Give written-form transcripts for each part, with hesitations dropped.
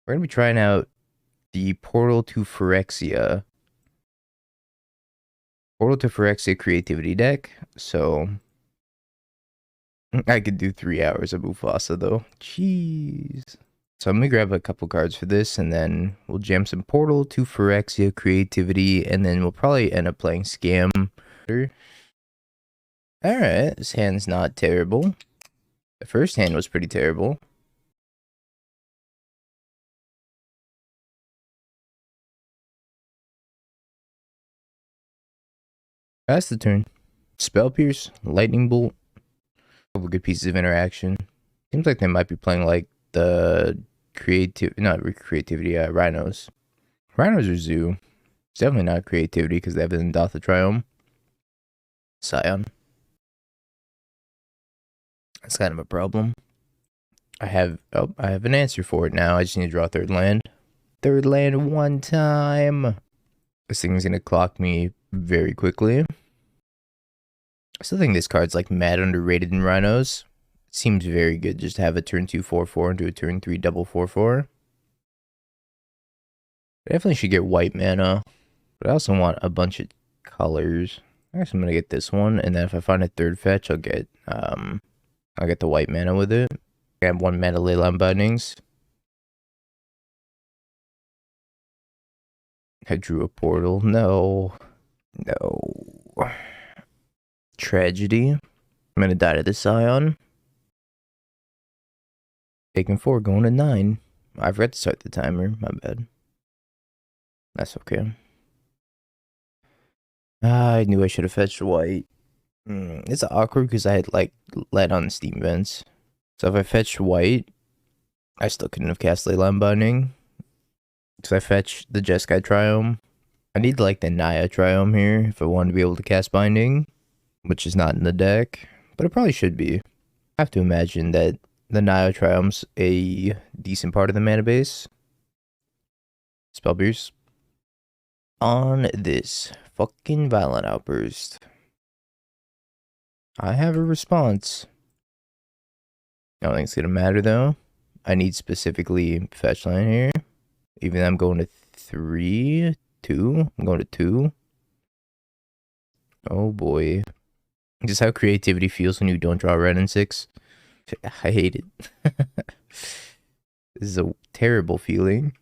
We're going to be trying out the Portal to Phyrexia. Portal to Phyrexia creativity deck. So I could do 3 hours of Mufasa though. Jeez. So I'm going to grab a couple cards for this, and then we'll jam some Portal to Phyrexia creativity, and then we'll probably end up playing Scam. Alright, this hand's not terrible. The first hand was pretty terrible. That's the turn. Spell Pierce, Lightning Bolt. Couple good pieces of interaction. Seems like they might be playing like the creativity, Rhinos. Rhinos are Zoo. It's definitely not creativity because they have the Ndatha Triome. Scion. That's kind of a problem. I have an answer for it now. I just need to draw third land. Third land one time. This thing's gonna clock me very quickly. I still think this card's like mad underrated in Rhinos. It seems very good just to have a turn 2 4/4 into a turn 3 double 4/4. I definitely should get white mana, but I also want a bunch of colors. I guess I'm gonna get this one, and then if I find a third fetch, I'll get the white mana with it. I have 1 mana Leyline Bindings. I drew a portal. No. Tragedy. I'm gonna die to the Scion. Taking 4, going to 9. I forgot to start the timer. My bad. That's okay. I knew I should have fetched white. It's awkward because I had like let on Steam Vents. So if I fetched white, I still couldn't have cast Leyline Binding. Because I fetched the Jeskai Triome. I need like the Naya Triome here if I want to be able to cast Binding, which is not in the deck, but it probably should be. I have to imagine that the Naya Triome's a decent part of the mana base. Spell Pierce. On this fucking Violent Outburst. I have a response. I don't think it's gonna matter though. I need specifically fetch line here. Even though I'm going to 3, 2. I'm going to 2. Oh boy. Just how creativity feels when you don't draw red in 6. I hate it. This is a terrible feeling.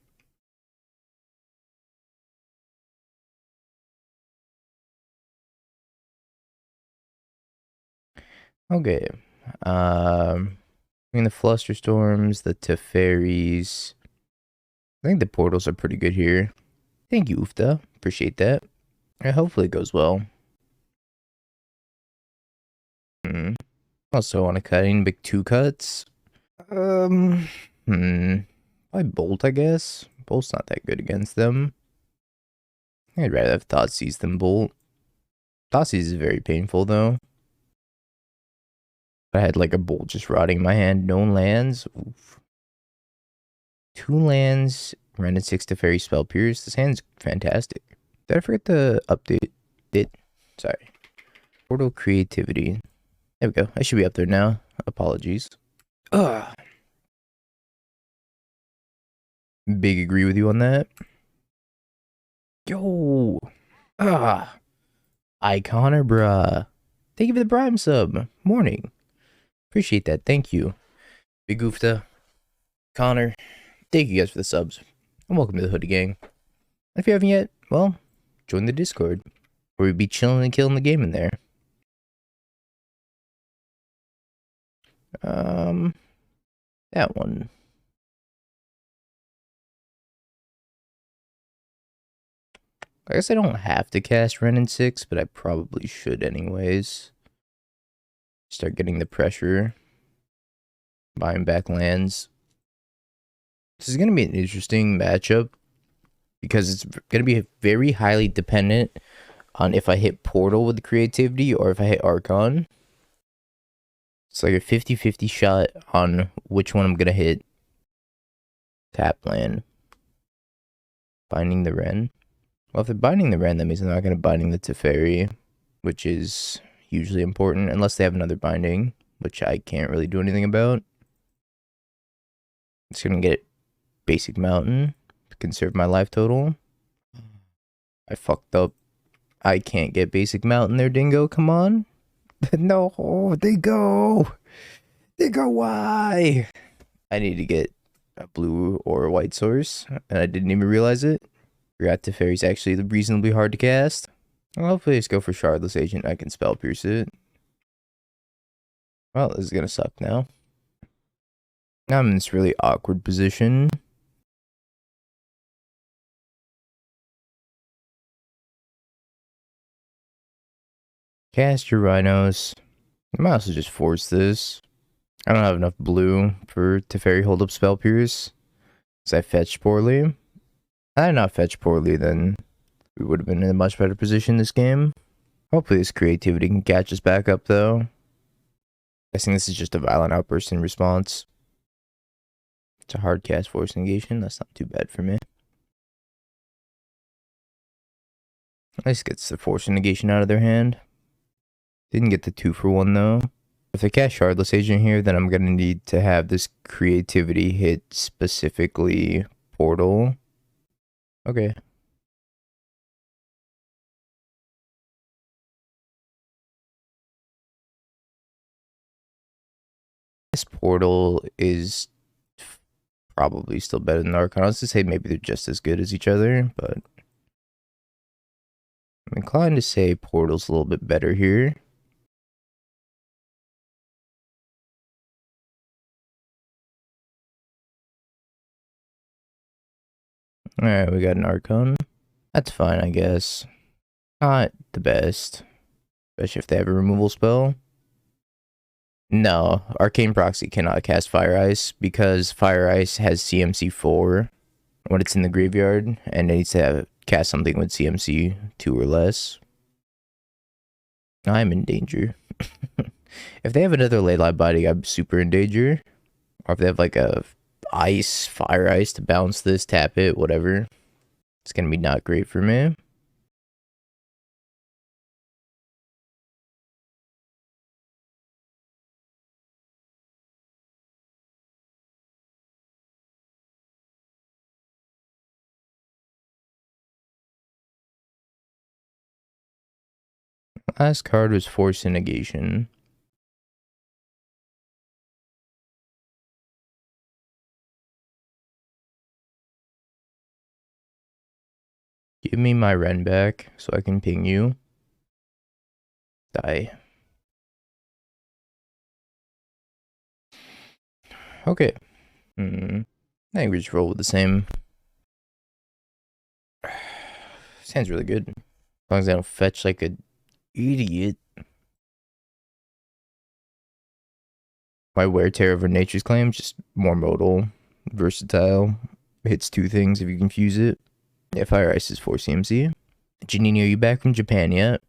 Okay. The Flusterstorms, the Teferis. I think the portals are pretty good here. Thank you, Ufta. Appreciate that. Hopefully it goes well. Also want to cut in big 2 cuts. Probably Bolt, I guess. Bolt's not that good against them. I'd rather have Thoughtseize than Bolt. Thoughtseize is very painful though. I had like a Bolt just rotting in my hand. No lands. Oof. 2 lands. Random 6 to Fairy Spell Pierce. This hand's fantastic. Did I forget to update it? Sorry. Portal Creativity. There we go. I should be up there now. Apologies. Big agree with you on that. Yo. Iconer, bruh. Thank you for the Prime sub. Morning. Appreciate that. Thank you. Big Goofta. Connor. Thank you guys for the subs. And welcome to the Hoodie Gang. If you haven't yet, well, join the Discord, where we be chilling and killing the game in there. That one. I guess I don't have to cast Ren in 6, but I probably should anyways. Start getting the pressure. Buying back lands. This is going to be an interesting matchup because it's going to be very highly dependent on if I hit Portal with the creativity or if I hit Archon. It's like a 50-50 shot on which one I'm going to hit. Tap land. Binding the Ren. Well, if they're binding the Ren, that means they're not going to binding the Teferi, which is hugely important, unless they have another binding, which I can't really do anything about. It's going to get basic mountain to conserve my life total. I fucked up. I can't get basic mountain there, Dingo. Come on. No, Dingo. Dingo, why? I need to get a blue or a white source, and I didn't even realize it. Forgot Teferi's actually reasonably hard to cast. Well, hopefully, just go for Shardless Agent. I can spell pierce it. Well, this is gonna suck now. Now I'm in this really awkward position. Cast your Rhinos. I might also just force this. I don't have enough blue for Teferi hold up spell pierce. Because I fetched poorly. Had I not fetched poorly, then we would have been in a much better position this game. Hopefully this creativity can catch us back up though. Guessing this is just a violent outburst in response. It's a hard cast force negation. That's not too bad for me. At least gets the force negation out of their hand. Didn't get the 2-for-1 though. If they cast Shardless Agent here, then I'm gonna need to have this creativity hit specifically Portal. Okay. This Portal is probably still better than Archon. I was to say maybe they're just as good as each other, but I'm inclined to say Portal's a little bit better here. Alright, we got an Archon. That's fine, I guess. Not the best. Especially if they have a removal spell. No, Arcane Proxy cannot cast Fire Ice because Fire Ice has CMC 4 when it's in the graveyard, and it needs to cast something with CMC 2 or less. I'm in danger. If they have another Leyline Binding, I'm super in danger. Or if they have like a Ice, Fire Ice to bounce this, tap it, whatever. It's gonna be not great for me. Last card was Force Negation. Give me my Ren back so I can ping you. Die. Okay. I think we just roll with the same. Sounds really good. As long as I don't fetch like an idiot. My Wear Tear over Nature's Claim, just more modal, versatile. Hits 2 things if you confuse it. Yeah, Fire Ice is 4 CMC. Janine, are you back from Japan yet?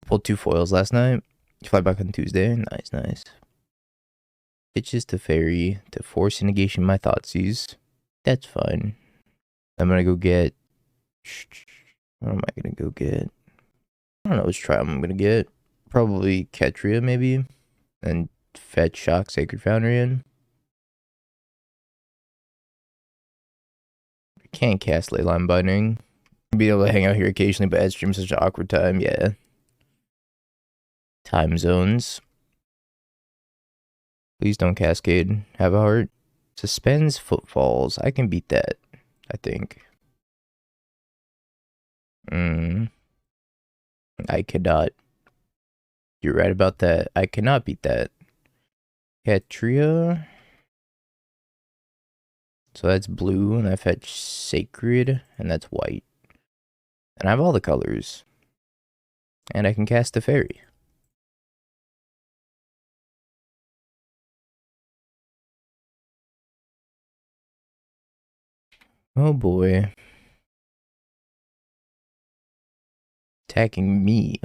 Pulled 2 foils last night. You fly back on Tuesday. Nice, nice. Pitches to Fairy to force negation my Thoughtseize. That's fine. I'm gonna go get. What am I gonna go get? I don't know which tribe I'm gonna get. Probably Ketria, maybe. And fetch Shock Sacred Foundry in. I can't cast Leyline Binding. Be able to hang out here occasionally, but Edstream's such an awkward time, yeah. Time zones. Please don't cascade. Have a heart. Suspends Footfalls. I can beat that, I think. I cannot. You're right about that. I cannot beat that. Ketria. So that's blue, and I fetch Sacred, and that's white. And I have all the colors. And I can cast a fairy. Oh boy. Attacking me.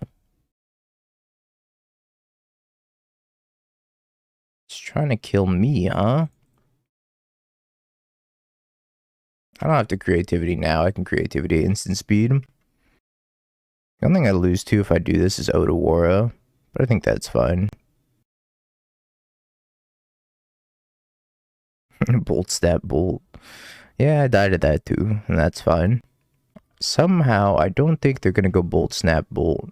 It's trying to kill me, huh? I don't have to creativity now. I can creativity instant speed. The only thing I lose to if I do this is Otawara. But I think that's fine. Bolt stab bolt. Yeah, I died at that too, and that's fine. Somehow, I don't think they're gonna go bolt snap bolt.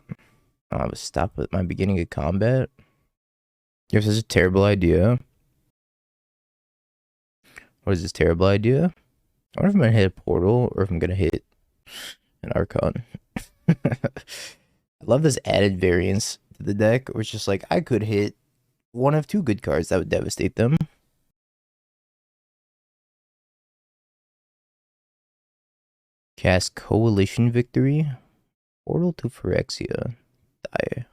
I was stopped at my beginning of combat. If this is a terrible idea. What is this terrible idea? I wonder if I'm gonna hit a portal or if I'm gonna hit an Archon. I love this added variance to the deck, where it's just like I could hit one of two good cards that would devastate them. Cast Coalition Victory. Portal to Phyrexia. Die.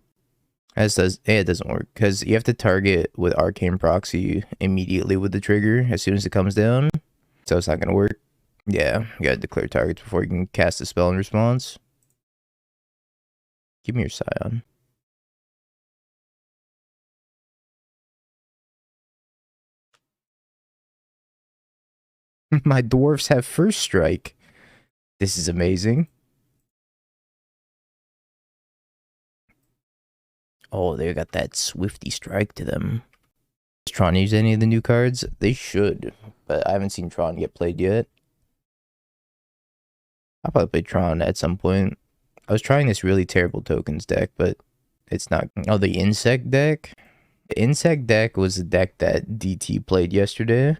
It doesn't work because you have to target with Arcane Proxy immediately with the trigger as soon as it comes down. So it's not gonna work. Yeah, you gotta declare targets before you can cast a spell in response. Give me your Scion. My dwarves have first strike. This is amazing. Oh, they got that swifty strike to them. Does Tron use any of the new cards? They should, but I haven't seen Tron get played yet. I'll probably play Tron at some point. I was trying this really terrible tokens deck, but it's not. Oh, the insect deck? The insect deck was the deck that DT played yesterday.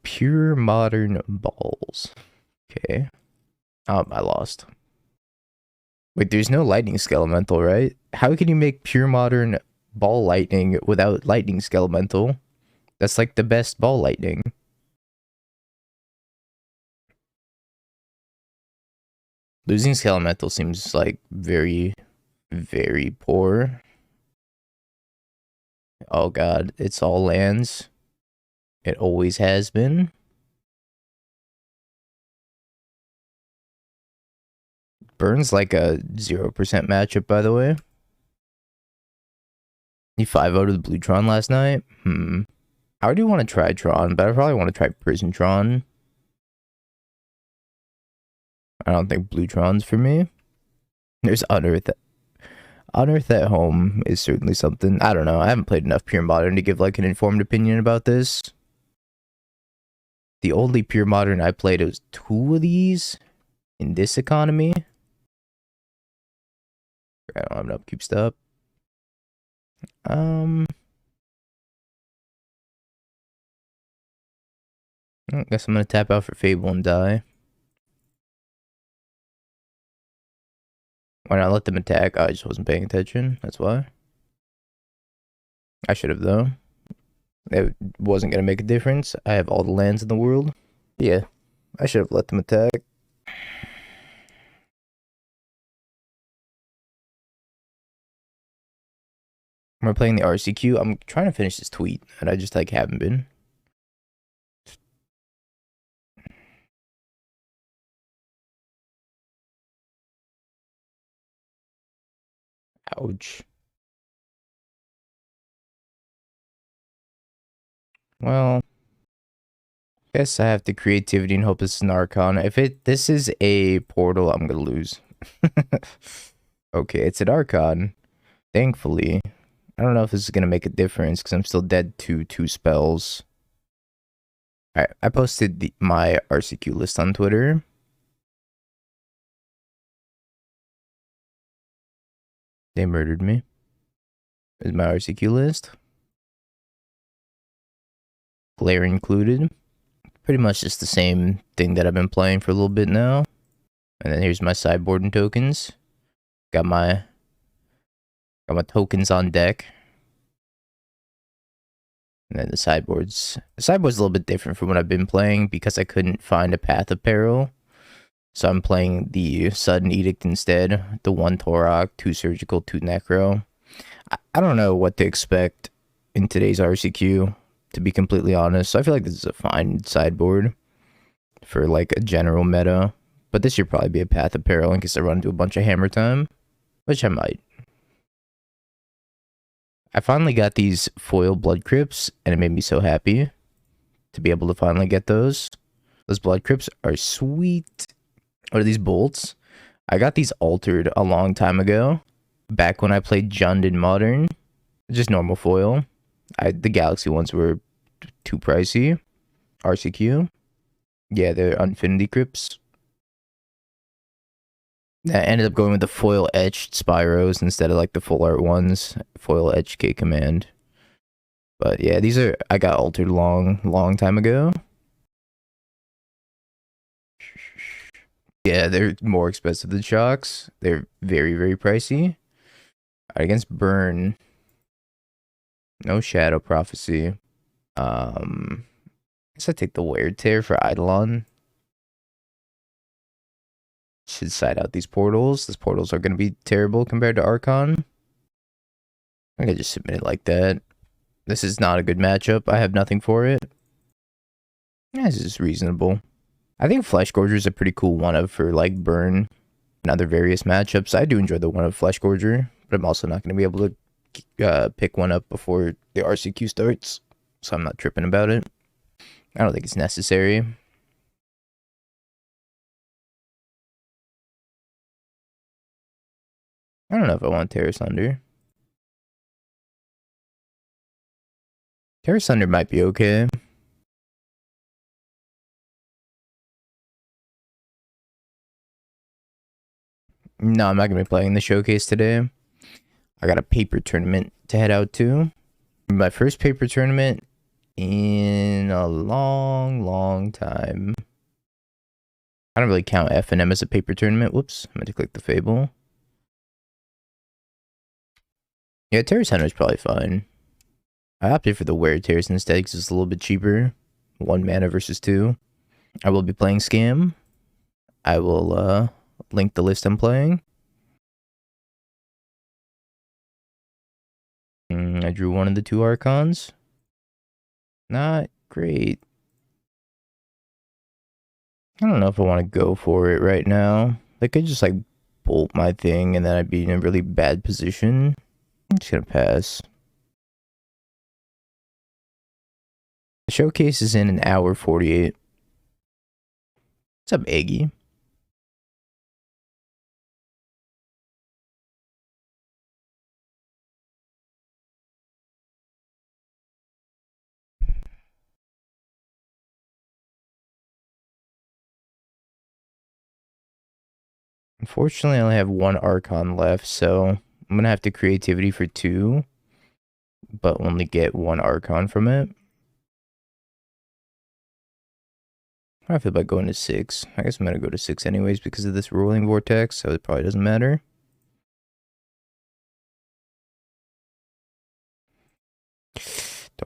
Pure modern balls. Okay. I lost. Wait, there's no lightning skelemental, right? How can you make pure modern ball lightning without lightning skelemental? That's like the best ball lightning. Losing skelemental seems like very, very poor. Oh god, it's all lands. It always has been. Burn's like a 0% matchup, by the way. You 5-0'd with Blue Tron last night? I do want to try Tron, but I probably want to try Prison Tron. I don't think Blue Tron's for me. There's Unearth. Unearth at home is certainly something. I don't know. I haven't played enough Pure Modern to give like an informed opinion about this. The only Pure Modern I played was 2 of these in this economy. I don't have an upkeep stop. I guess I'm gonna tap out for Fable and die. Why not let them attack? Oh, I just wasn't paying attention. That's why. I should have, though. It wasn't gonna make a difference. I have all the lands in the world. Yeah, I should have let them attack. We're playing the RCQ. I'm trying to finish this tweet, and I just like haven't been. Ouch. Well, guess I have the creativity and hope this is an Archon. If this is a portal, I'm gonna lose. Okay, it's an Archon. Thankfully. I don't know if this is gonna make a difference because I'm still dead to 2 spells. Alright, I posted my RCQ list on Twitter. They murdered me. Is my RCQ list. Glare included. Pretty much just the same thing that I've been playing for a little bit now. And then here's my sideboard and tokens. Got my tokens on deck. And then the sideboard's a little bit different from what I've been playing because I couldn't find a Path of Peril. So I'm playing the Sudden Edict instead. The 1 Torok, 2 Surgical, 2 Necro. I don't know what to expect in today's RCQ, to be completely honest. So I feel like this is a fine sideboard for like a general meta. But this should probably be a Path of Peril in case I run into a bunch of Hammer Time, which I might. I finally got these foil Blood Crypts, and it made me so happy to be able to finally get those. Those Blood Crypts are sweet. What are these bolts? I got these altered a long time ago, back when I played Jund in Modern, just normal foil. The Galaxy ones were too pricey. RCQ. Yeah, they're Infinity Crypts. I ended up going with the foil etched Spyros instead of like the full art ones. Foil etched K command. But yeah, these are I got altered long time ago. Yeah, they're more expensive than shocks. They're very pricey. Against burn. No shadow prophecy. I guess I take the wear tear for Eidolon. Should side out these portals. These portals are gonna be terrible compared to Archon. I could just submit it like that. This is not a good matchup. I have nothing for it. Yeah, this is reasonable. I think Flesh Gorger is a pretty cool one-of for like burn and other various matchups. I do enjoy the one of Flesh Gorger, but I'm also not going to be able to pick one up before the RCQ starts, so I'm not tripping about it. I don't think it's necessary. I don't know if I want Terra Sunder. Terra Sunder might be okay. No, I'm not going to be playing the showcase today. I got a paper tournament to head out to. My first paper tournament in a long time. I don't really count F&M as a paper tournament. Whoops, I meant to click the Fable. Yeah, Terra Center is probably fine. I opted for the Wear Tears instead because it's a little bit cheaper. 1 mana versus 2. I will be playing Scam. I will link the list I'm playing. I drew one of the 2 Archons. Not great. I don't know if I want to go for it right now. They could just like bolt my thing and then I'd be in a really bad position. I'm just gonna pass. The showcase is in 1:48. What's up, Eggy? Unfortunately, I only have 1 Archon left, so I'm gonna have to creativity for 2, but only get 1 Archon from it. How do I feel about going to 6? I guess I'm gonna go to 6 anyways because of this rolling vortex, so it probably doesn't matter.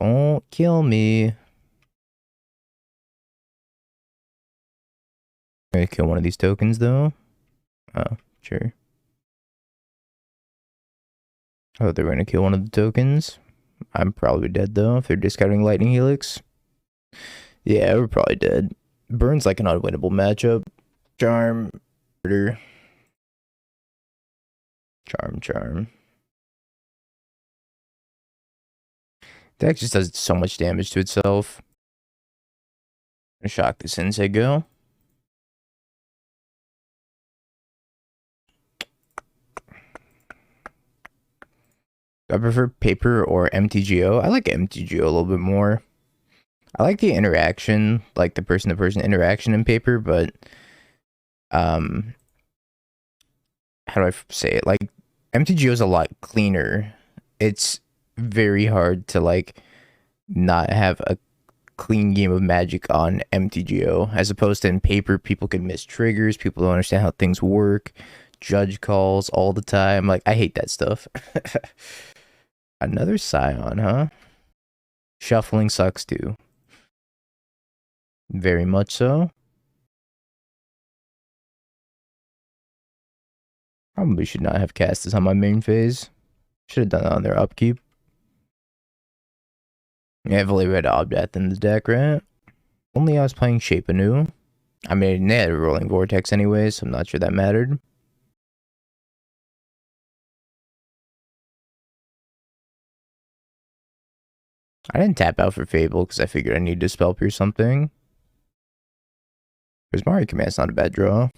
Don't kill me. I'm gonna kill one of these tokens though. Oh, sure. Oh, they're gonna kill one of the tokens. I'm probably dead though if they're discarding Lightning Helix. Yeah, we're probably dead. Burn's like an unwinnable matchup. Charm. Murder. Charm. Deck just does so much damage to itself. I'm gonna shock the MTGO. I prefer paper or MTGO. I like MTGO a little bit more. I like the interaction, like the person-to-person interaction in paper, but how do I say it? Like MTGO is a lot cleaner. It's very hard to like not have a clean game of Magic on MTGO, as opposed to in paper, people can miss triggers, people don't understand how things work, judge calls all the time. Like I hate that stuff. Another Scion, huh? Shuffling sucks too. Very much so. Probably should not have cast this on my main phase. Should have done that on their upkeep. Heavily red Obdeath in the deck, right? Only I was playing Shape Anew. I mean, they had a Rolling Vortex anyway, so I'm not sure that mattered. I didn't tap out for Fable because I figured I needed to Spell Pierce something. Prismari Command's not a bad draw.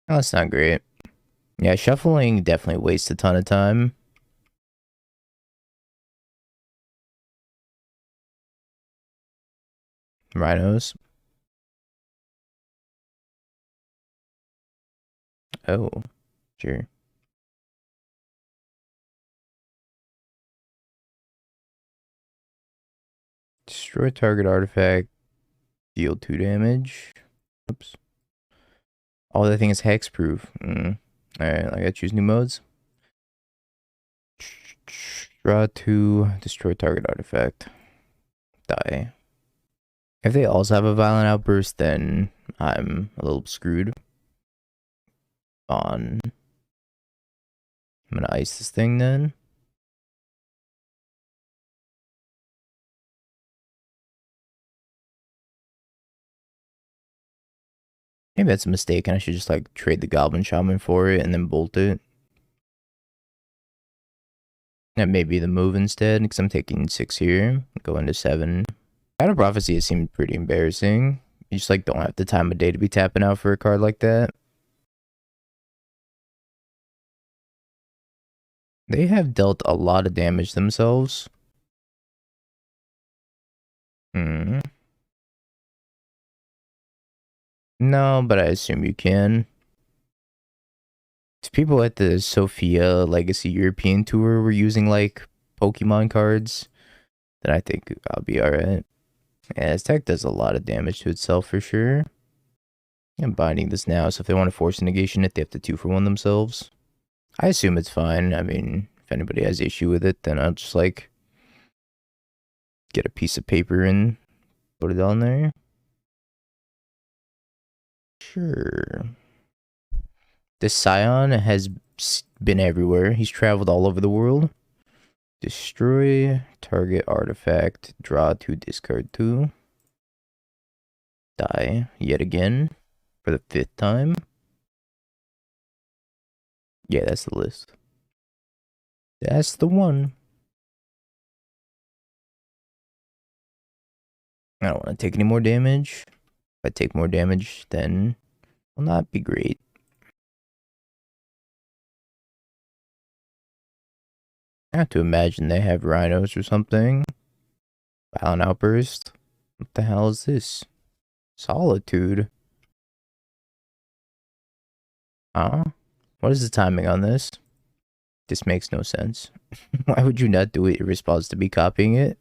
Oh, that's not great. Yeah, shuffling definitely wastes a ton of time. Rhinos. Oh, sure. Destroy target artifact. Deal 2 damage. Oops. Oh, that thing is hexproof. Alright, I gotta choose new modes. Draw 2. Destroy target artifact. Die. If they also have a violent outburst, then I'm a little screwed. I'm gonna ice this thing then. Maybe that's a mistake and I should just like trade the Goblin Shaman for it and then bolt it. That may be the move instead, because I'm taking 6 here. Go into 7. Shadow Prophecy has seemed pretty embarrassing. You just like don't have the time of day to be tapping out for a card like that. They have dealt a lot of damage themselves. Hmm. No, but I assume you can. If people at the Sophia Legacy European Tour were using like Pokemon cards, then I think I'll be alright. Yeah, this tech does a lot of damage to itself for sure. I'm binding this now, so if they want to force a negation it, they have to 2-for-1 themselves. I assume it's fine. I mean, if anybody has issue with it, then I'll just like get a piece of paper and put it on there. Sure. This Scion has been everywhere. He's traveled all over the world. Destroy target artifact. Draw 2, discard 2. Die yet again for the 5th time. Yeah, that's the list. That's the one. I don't want to take any more damage. If I take more damage, then will not be great. I have to imagine they have rhinos or something. Violent outburst. What the hell is this? Solitude. Huh? What is the timing on this? This makes no sense. Why would you not do it in response to me copying it?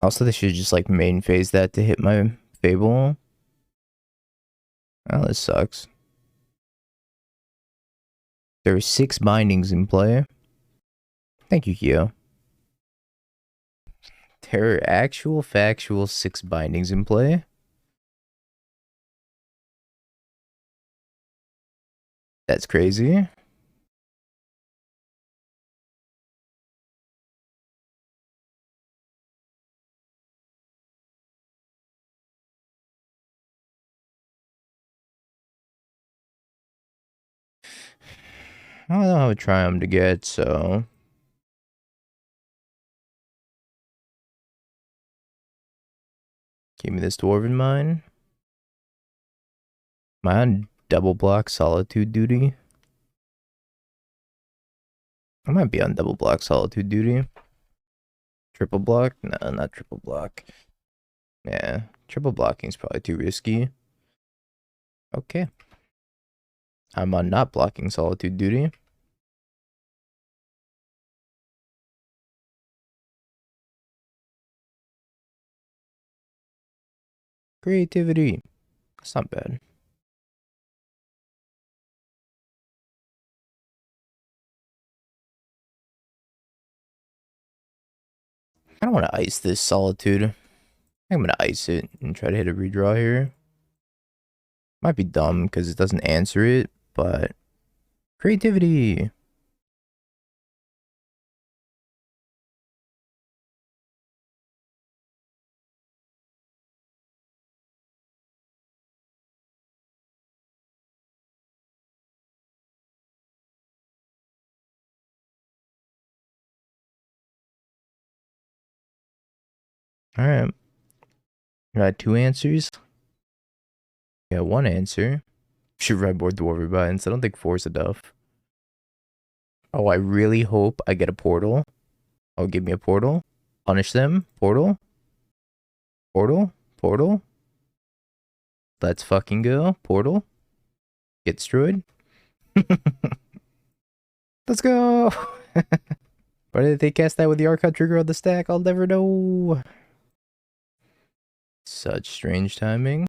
Also, they should just like main phase that to hit my Fable. Oh, this sucks. There are 6 bindings in play. Thank you, Kyo. There are actual factual 6 bindings in play. That's crazy. I don't know how to try them to get, so give me this Dwarven Mine. Am I on double block Solitude duty? I might be on double block Solitude duty. Triple block? No, not triple block. Yeah, triple blocking is probably too risky. Okay. I'm on not blocking Solitude duty. Creativity. That's not bad. I don't want to ice this Solitude. I'm going to ice it and try to hit a redraw here. Might be dumb because it doesn't answer it, but creativity. Alright. Got 2 answers. Got 1 answer. Should red board Dwarven Binds. I don't think 4 is enough. Oh, I really hope I get a portal. Oh, give me a portal. Punish them. Portal. Portal. Portal. Let's fucking go. Portal. Get destroyed. Let's go. Why did they cast that with the Archon trigger on the stack? I'll never know. Such strange timing.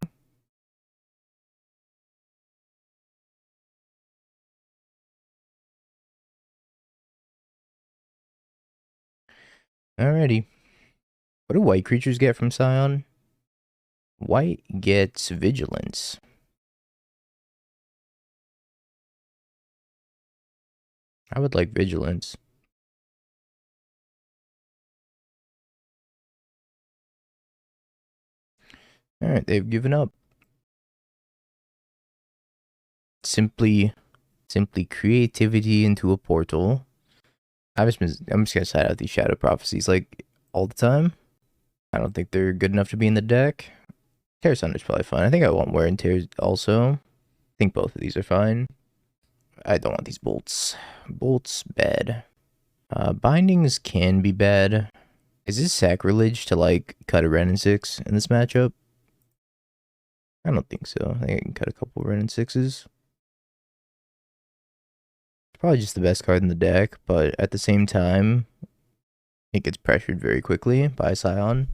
Alrighty. What do white creatures get from Scion? White gets Vigilance. I would like Vigilance. Alright, they've given up. Simply creativity into a portal. I'm just gonna side out these Shadow Prophecies like all the time. I don't think they're good enough to be in the deck. Tear Sunder's probably fine. I think I want Wear and Tear also. I think both of these are fine. I don't want these bolts. Bolts, bad. Bindings can be bad. Is this sacrilege to like cut a Ren and 6 in this matchup? I don't think so. I think I can cut a couple Ren and 6s. Probably just the best card in the deck, but at the same time, it gets pressured very quickly by Scion.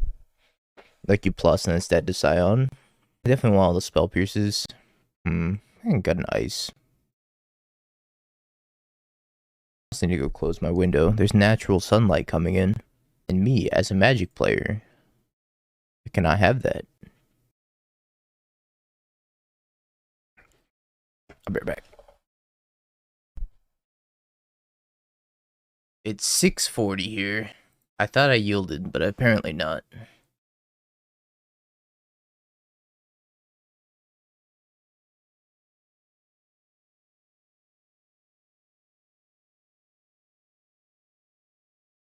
Like you plus and it's dead to Scion. I definitely want all the Spell Pierces. I got an Ice. I just need to go close my window. There's natural sunlight coming in. And me, as a Magic player, I cannot have that. I'll be right back. It's 6:40 here. I thought I yielded, but apparently not.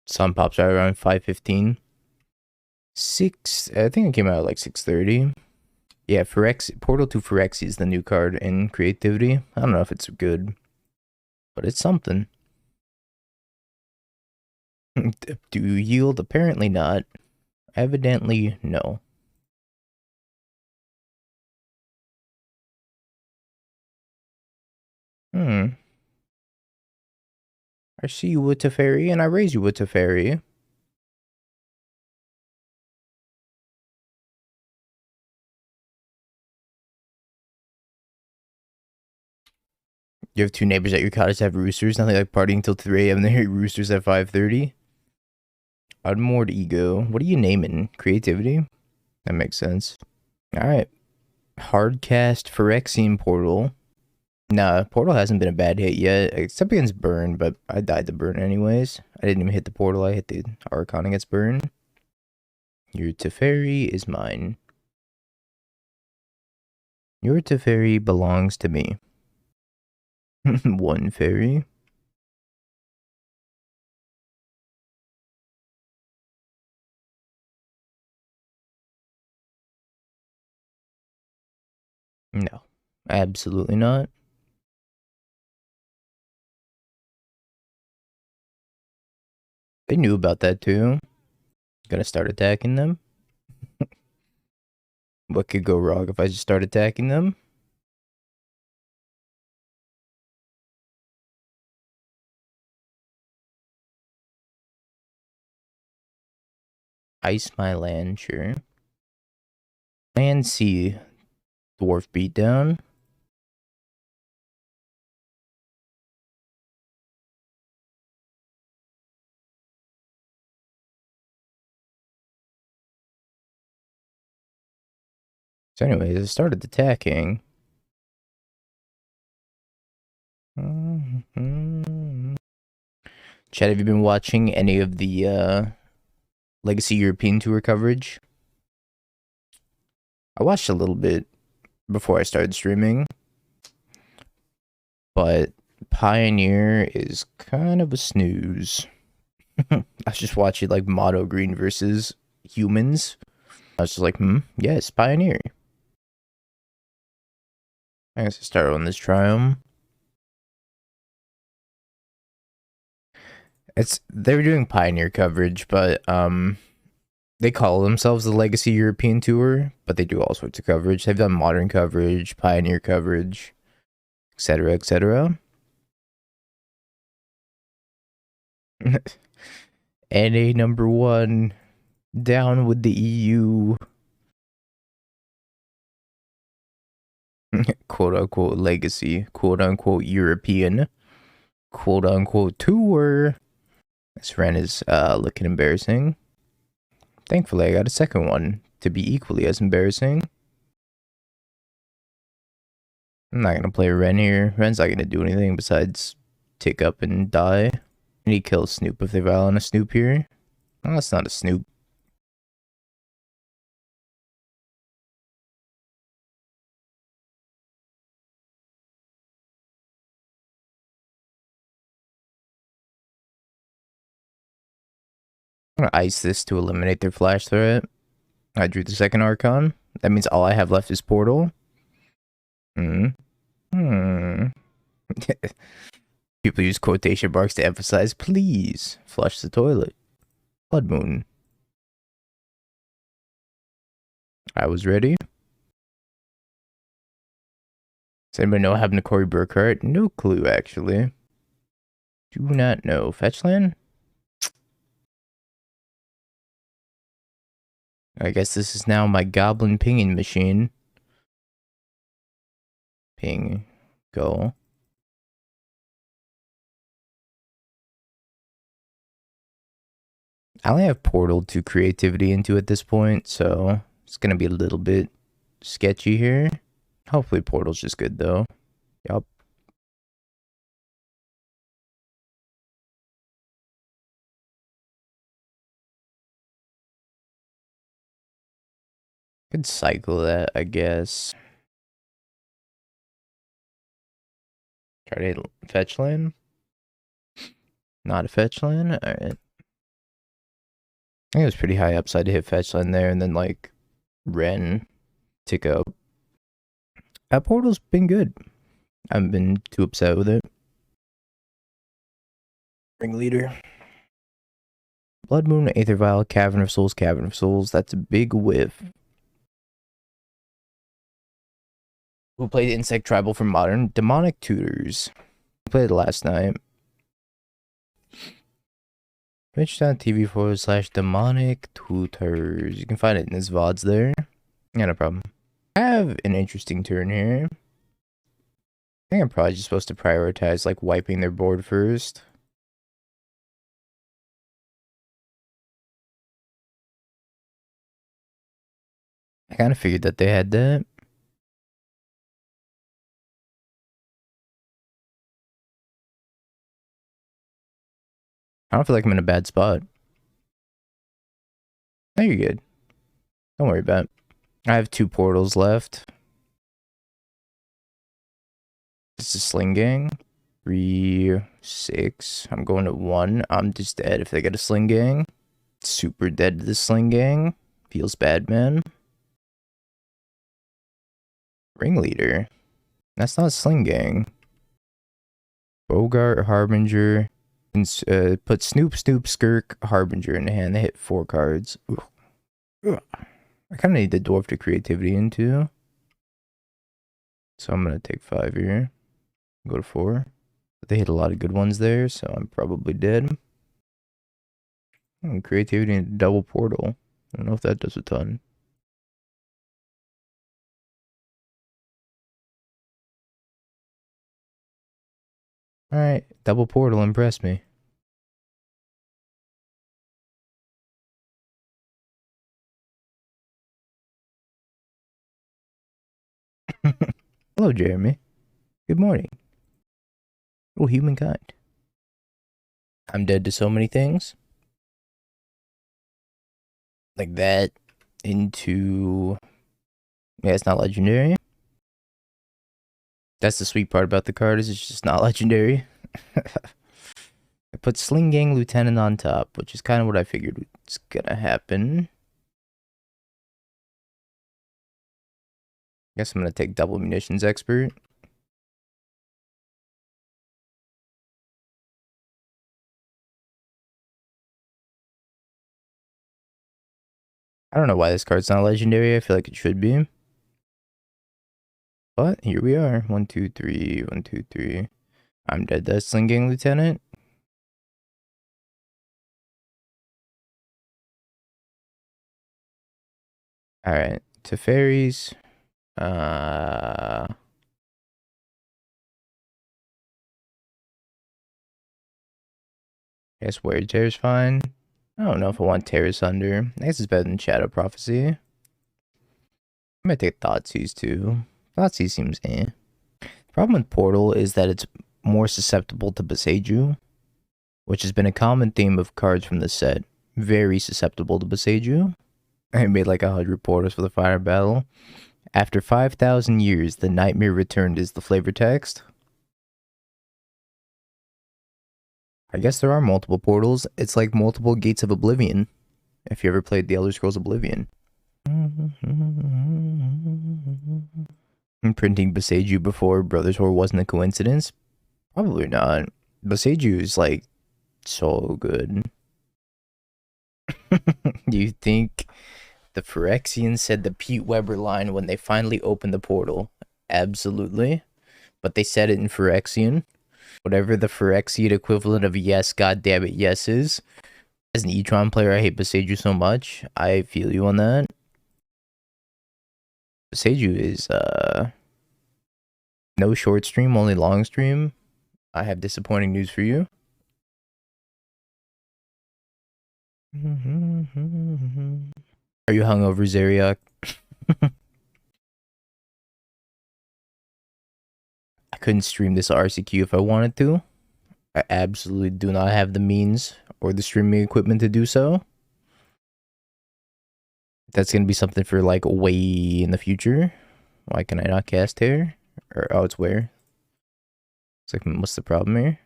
Sun pops out around 5:15. I think it came out at like 6:30. Yeah, Portal to Phyrexia is the new card in creativity. I don't know if it's good, but it's something. Do you yield? Apparently not. Evidently, no. I see you with Teferi, and I raise you with Teferi. You have 2 neighbors at your cottage that have roosters. Nothing like partying until 3 a.m. and they hear roosters at 5:30. Unmoored Ego. What are you naming? Creativity? That makes sense. Alright. Hardcast Phyrexian Portal. Nah, Portal hasn't been a bad hit yet, except against Burn, but I died to Burn anyways. I didn't even hit the Portal, I hit the Archon against Burn. Your Teferi is mine. Your Teferi belongs to me. 1 fairy. No, absolutely not. They knew about that too. Gonna start attacking them. What could go wrong if I just start attacking them? Ice my land, sure. Land C, Dwarf Beatdown. So anyways, I started attacking. Chad, have you been watching any of the Legacy European Tour coverage? I watched a little bit before I started streaming, but Pioneer is kind of a snooze. I was just watching like Mono Green versus humans. I was just like, yes, Pioneer. I guess I start on this Triumph. They're doing Pioneer coverage, but they call themselves the Legacy European Tour, but they do all sorts of coverage. They've done Modern coverage, Pioneer coverage, etc., etc. NA number 1, down with the EU. Quote unquote legacy, quote unquote European, quote unquote tour. This run is looking embarrassing. Thankfully, I got a second one to be equally as embarrassing. I'm not gonna play Ren here. Ren's not gonna do anything besides tick up and die. And he kills Snoop if they vial on a Snoop here. Oh, that's not a Snoop. I'm gonna ice this to eliminate their flash threat. I drew the second Archon. That means all I have left is Portal. People use quotation marks to emphasize, please, flush the toilet. Blood Moon. I was ready. Does anybody know what happened to Corey Burkhart? No clue, actually. Do not know. Fetchland? I guess this is now my goblin pinging machine. Ping. Go. I only have Portal to creativity into at this point, so it's gonna be a little bit sketchy here. Hopefully Portal's just good though. Yup. Could cycle that, I guess. Try to hit fetch land. Not a fetch land? Alright. I think it was pretty high upside to hit fetch land there, and then like Ren tick up. That Portal's been good. I haven't been too upset with it. Ringleader. Blood Moon, Aether Vial, Cavern of Souls, Cavern of Souls. That's a big whiff. Who played Insect Tribal for Modern? Demonic Tutors. We played it last night. Twitch.tv/demonic tutors. You can find it in his VODs there. Yeah, no problem. I have an interesting turn here. I think I'm probably just supposed to prioritize like wiping their board first. I kind of figured that they had that. I don't feel like I'm in a bad spot. No, you're good. Don't worry about it. I have 2 portals left. This is Sling Gang. 3, 6. I'm going to 1. I'm just dead if they get a Sling Gang. Super dead to the Sling Gang. Feels bad, man. Ringleader. That's not Sling Gang. Bogart, Harbinger. And, put Snoop, Skirk, Harbinger in the hand. They hit 4 cards. Ugh. I kind of need the Dwarf to creativity into. So I'm going to take 5 here. Go to 4. But they hit a lot of good ones there, so I'm probably dead. Creativity and double portal. I don't know if that does a ton. Alright, double portal impressed me. Hello, Jeremy. Good morning. Oh, humankind. I'm dead to so many things. Like that into... Yeah, it's not legendary. That's the sweet part about the card, is it's just not legendary. I put Sling Gang Lieutenant on top, which is kind of what I figured was gonna happen. Guess I'm gonna take double munitions expert. I don't know why this card's not legendary. I feel like it should be. But here we are. 1, 2, 3. 1, 2, 3. I'm dead. That's Slinging Lieutenant. Alright. To fairies. Guess Weird Tear's fine. I don't know if I want Terrace Under. I guess it's better than Shadow Prophecy. I might take Thoughtseize too. Thougeize seems eh. Problem with Portal is that it's more susceptible to Boseiju, which has been a common theme of cards from the set. Very susceptible to Boseiju. I made like 100 portals for the fire battle. After 5,000 years, the nightmare returned is the flavor text. I guess there are multiple portals. It's like multiple gates of Oblivion. If you ever played the Elder Scrolls Oblivion. Printing Boseiju before Brothers War wasn't a coincidence? Probably not. Boseiju is like so good. Do you think the Phyrexians said the Pete Weber line when they finally opened the portal? Absolutely. But they said it in Phyrexian. Whatever the Phyrexian equivalent of yes, goddammit, yes is. As an E-Tron player, I hate Boseiju so much. I feel you on that. Boseiju is no short stream, only long stream. I have disappointing news for you. Are you hungover, Zeriak? I couldn't stream this RCQ if I wanted to. I absolutely do not have the means or the streaming equipment to do so. That's gonna be something for like way in the future. Why can I not cast here? Or oh, it's where? It's like, what's the problem here?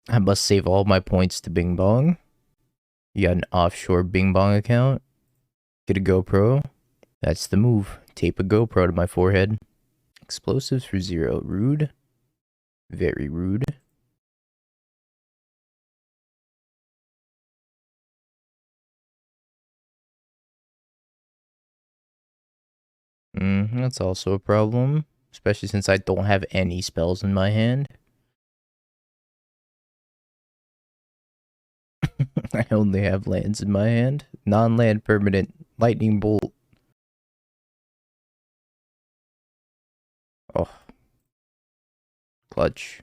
I must save all my points to Bing Bong. You got an offshore Bing Bong account. Get a GoPro. That's the move. Tape a GoPro to my forehead. Explosives for 0. Rude. Very rude. That's also a problem. Especially since I don't have any spells in my hand. I only have lands in my hand. Non-land permanent. Lightning Bolt. Oh. Clutch.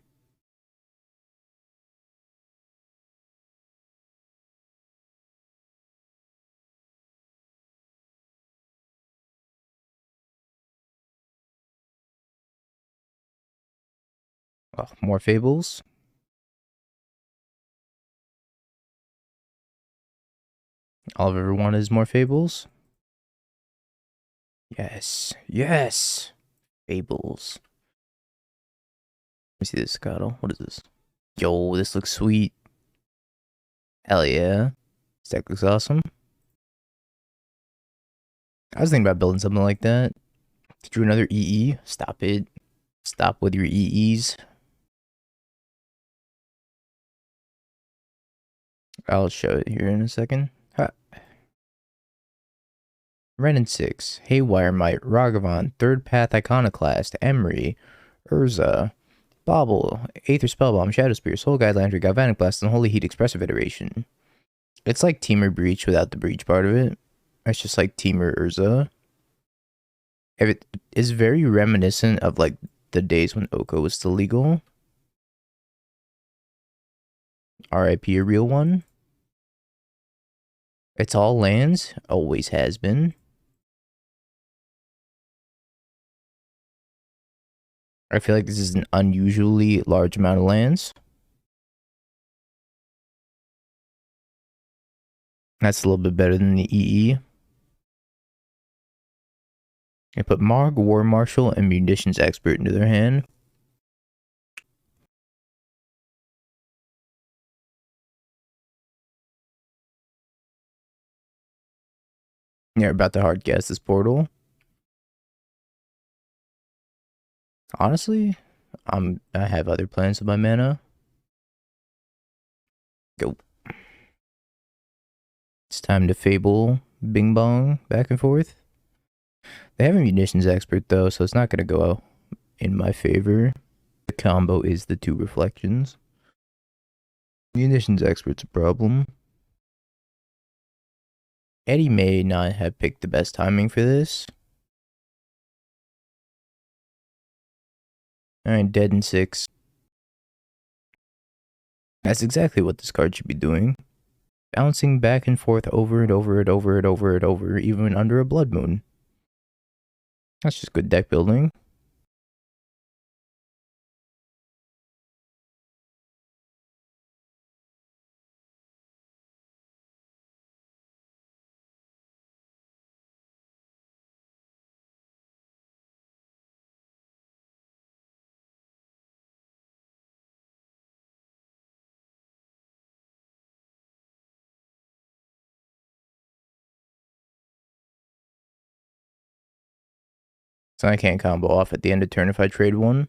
Oh, more Fables. All I've ever wanted is more Fables. Yes. Yes. Fables. Let me see this, Scottle. What is this? Yo, this looks sweet. Hell yeah. This deck looks awesome. I was thinking about building something like that. Drew another EE. Stop it. Stop with your EEs. I'll show it here in a second. Ha. Ren and 6. Haywire Might. Ragavan. Third Path Iconoclast. Emery. Urza. Bobble. Aether Spellbomb. Shadow Spear. Soul Guide Lantern. Galvanic Blast. And Holy Heat Expressive Iteration. It's like Teamer Breach without the Breach part of it. It's just like Teamer Urza. It is very reminiscent of like the days when Oko was still legal. RIP a real one. It's all lands. Always has been. I feel like this is an unusually large amount of lands. That's a little bit better than the EE. I put Marg, War Marshal, and Munitions Expert into their hand. Yeah, about to hard gas this portal. Honestly, I have other plans with my mana. Go. It's time to Fable Bing Bong back and forth. They have a munitions expert though, so it's not gonna go in my favor. The combo is the 2 reflections. Munitions expert's a problem. Eddie may not have picked the best timing for this. Alright, dead in 6. That's exactly what this card should be doing. Bouncing back and forth over and over and over and over and over, even under a blood moon. That's just good deck building. So I can't combo off at the end of turn if I trade one.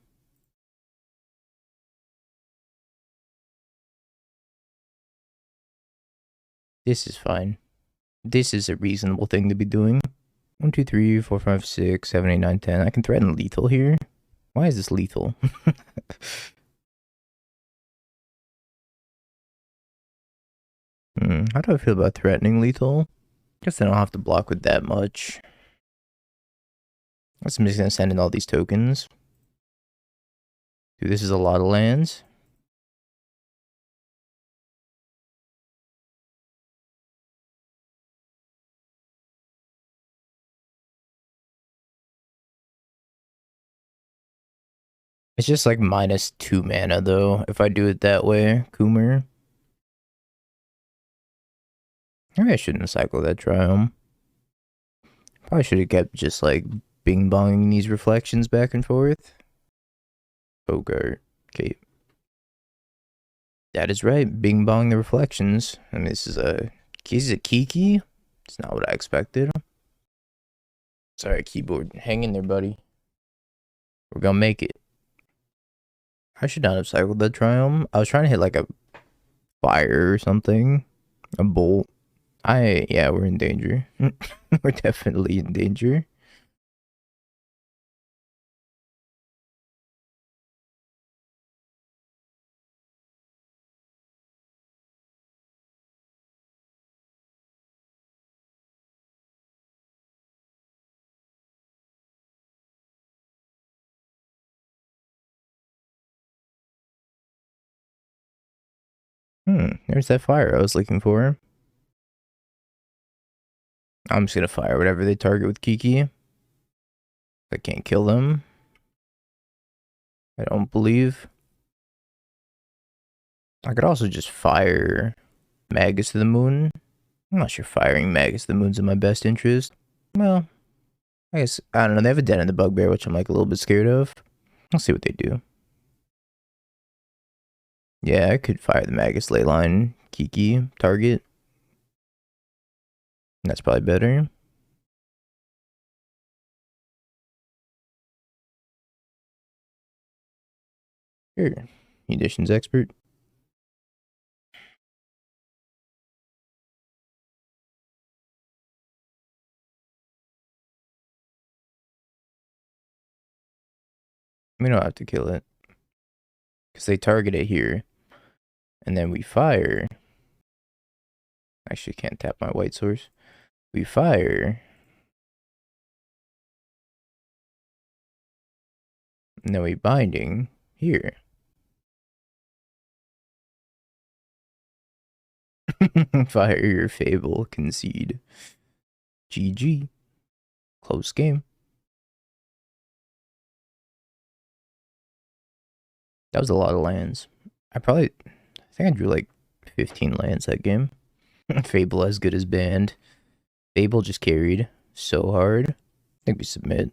This is fine. This is a reasonable thing to be doing. 1, 2, 3, 4, 5, 6, 7, 8, 9, 10. I can threaten lethal here. Why is this lethal? How do I feel about threatening lethal? Guess I don't have to block with that much. I'm just gonna send in all these tokens. Dude, this is a lot of lands. It's just like -2 mana though, if I do it that way, Coomer. Maybe I shouldn't cycle that Triumph. Probably should have kept just like bing bonging these reflections back and forth. Bogart. Okay. That is right. Bing bong the reflections. I mean, this is a Kiki. It's not what I expected. Sorry, keyboard. Hang in there, buddy. We're gonna make it. I should not have cycled that Triumph. I was trying to hit like a fire or something. A bolt. Yeah, we're in danger. We're definitely in danger. There's that fire I was looking for. I'm just gonna fire whatever they target with Kiki. I can't kill them. I don't believe. I could also just fire Magus to the Moon. I'm not sure firing Magus to the Moon's in my best interest. Well, I guess, I don't know. They have a Den in the Bugbear, which I'm like a little bit scared of. Let's see what they do. Yeah, I could fire the Magus Leyline Kiki target. That's probably better. Sure. Munitions expert. We don't have to kill it. Because they target it here. And then we fire. Actually, can't tap my white source. We fire. And then we binding here. Fire your Fable, concede. GG. Close game. That was a lot of lands. I think I drew like 15 lands that game. Fable as good as banned. Fable just carried so hard. I think we submit.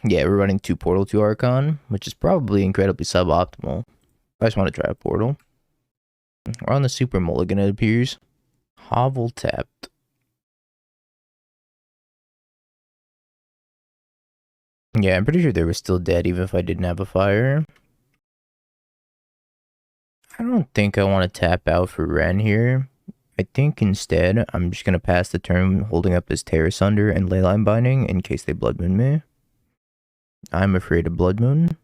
Yeah, we're running 2 Portal, 2 Archon, which is probably incredibly suboptimal. I just want to try a Portal. We're on the Super Mulligan, it appears. Hovel tapped. Yeah, I'm pretty sure they were still dead even if I didn't have a fire. I don't think I want to tap out for Ren here. I think instead, I'm just going to pass the turn holding up this Terror Sunder and Leyline Binding in case they Blood Moon me. I'm afraid of Blood Moon.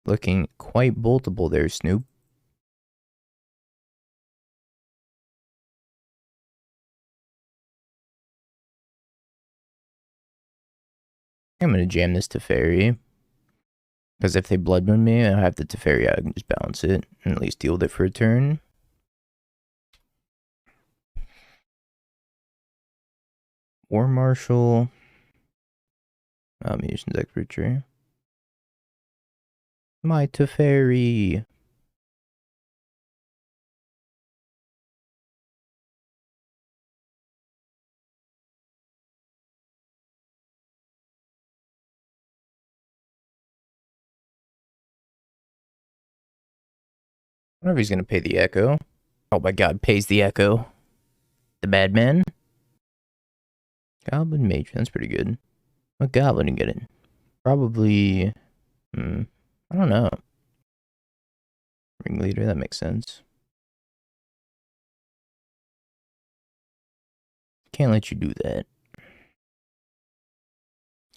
Looking quite boltable there, Snoop. I'm going to jam this Teferi. Because if they Blood Moon me, I have the Teferi out. I can just bounce it and at least deal with it for a turn. War Marshal. Munitions Expert Tree. My Teferi. I wonder if he's going to pay the Echo. Oh my god, pays the Echo. The bad man. Goblin Mage, that's pretty good. What goblin you get it? Probably, I don't know. Ringleader, that makes sense. Can't let you do that.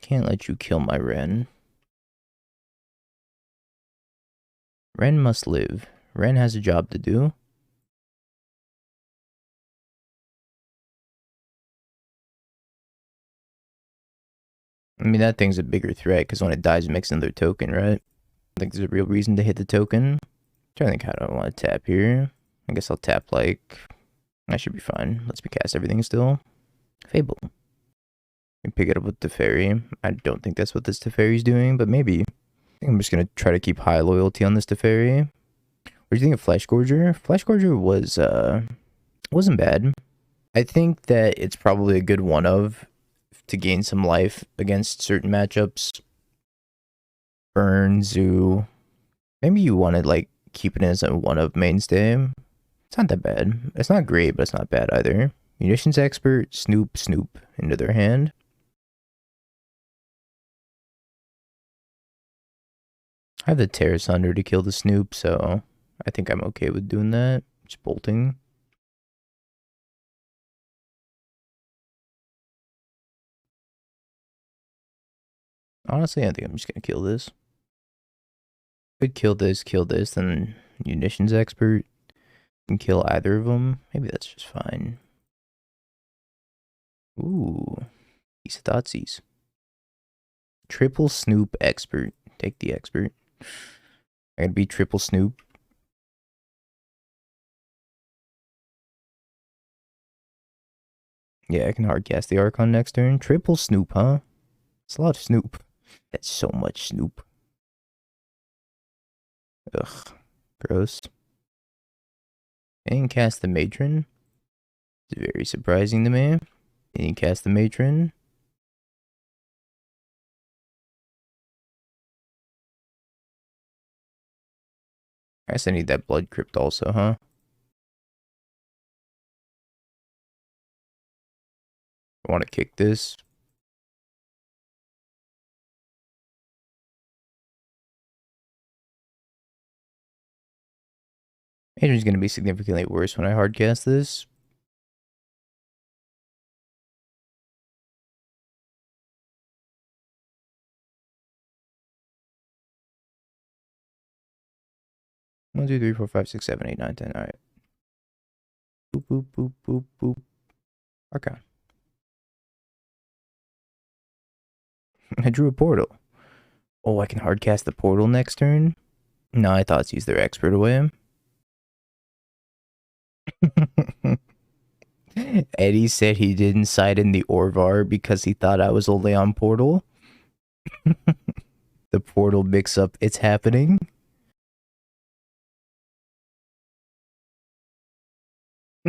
Can't let you kill my Ren. Ren must live. Ren has a job to do. I mean, that thing's a bigger threat because when it dies, it makes another token, right? I think there's a real reason to hit the token. Trying to think how do I want to tap here. I guess I'll tap like... I should be fine. Let's be cast everything still. Fable. And pick it up with Teferi. I don't think that's what this Teferi's doing, but maybe. I think I'm just going to try to keep high loyalty on this Teferi. What do you think of Flesh Gorger? Flesh Gorger was, wasn't bad. I think that it's probably a good one of to gain some life against certain matchups. Burn, Zoo. Maybe you want to like keep it as a one of mainstay. It's not that bad. It's not great, but it's not bad either. Munitions Expert, Snoop into their hand. I have the Terror Sunder to kill the Snoop, so I think I'm okay with doing that. Just bolting. Honestly, I think I'm just gonna kill this. Could kill this, then Munitions Expert can kill either of them. Maybe that's just fine. Ooh, these Thoughtseize. Triple Snoop Expert. Take the Expert. I gotta be triple Snoop. Yeah, I can hardcast the Archon next turn. Triple Snoop, huh? It's a lot of Snoop. That's so much Snoop. Ugh, gross. I didn't cast the Matron. It's very surprising to me. I didn't cast the Matron. I guess I need that Blood Crypt also, huh? I want to kick this. Matron's going to be significantly worse when I hardcast this. One, two, three, four, five, six, seven, eight, nine, 10. All right. Boop, boop, boop, boop, boop. Okay. I drew a portal. Oh, I can hardcast the portal next turn? No, I thought it's use their expert away. Eddie said he didn't side in the Orvar because he thought I was only on portal. The portal mix up, it's happening.